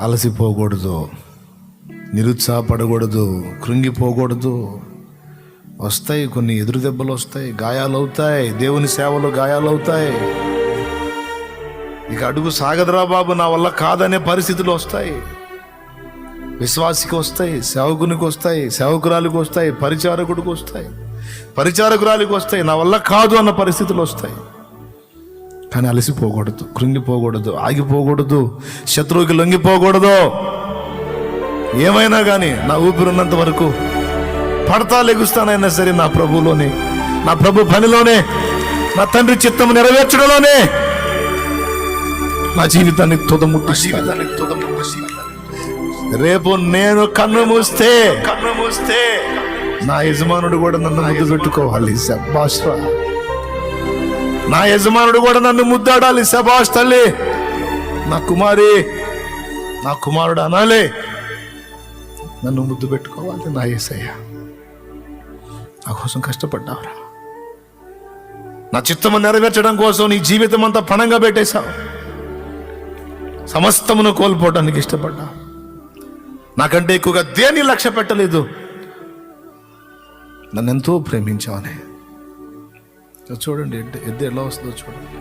అలసిపోకూడదు, నిరుత్సాహపడకూడదు, కృంగిపోకూడదు. వస్తాయి కొన్ని ఎదురు దెబ్బలు వస్తాయి, గాయాలు అవుతాయి, దేవుని సేవలో గాయాలు అవుతాయి. ఇక అడుగు సాగదురా బాబు, నా వల్ల కాదనే పరిస్థితులు వస్తాయి. విశ్వాసికి వస్తాయి, సేవకునికి వస్తాయి, సేవకురాలికి వస్తాయి, పరిచారకుడికి వస్తాయి, పరిచారకురాలికి వస్తాయి. నా వల్ల కాదు అన్న పరిస్థితులు వస్తాయి. కానీ అలసిపోకూడదు, కృంగిపోకూడదు, ఆగిపోకూడదు, శత్రువుకి లొంగిపోకూడదు. ఏమైనా కానీ నా ఊపిరిన్నంత వరకు పడతా లెగుస్తానైనా సరే నా ప్రభువులోనే, నా ప్రభు పనిలోనే, నా తండ్రి చిత్తము నెరవేర్చడంలోనే నా జీవితాన్ని తుదముట్టిస్తాను. రేపు నేను కన్ను మూస్తే నా యజమానుడు కూడా నన్ను ముద్దు పెట్టుకోవాలి. శభాష్ రా. నా యజమానుడు కూడా నన్ను ముద్దాడాలి. శభాష్ తల్లి, నా కుమారి, నా కుమారుడు అనాలే, నన్ను ముద్దు పెట్టుకోవాలి. నా యేసయ్య, నా కోసం కష్టపడ్డావురా, నా చిత్తము నెరవేర్చడం కోసం నీ జీవితం అంతా పణంగా పెట్టేశావు. సమస్తమును కోల్పోవడానికి ఇష్టపడ్డా. నాకంటే ఎక్కువగా దేన్ని లక్ష్య పెట్టలేదు. నన్ను ఎంతో ప్రేమించావని. చూడండి ఎద్దు ఎలా వస్తుందో చూడండి.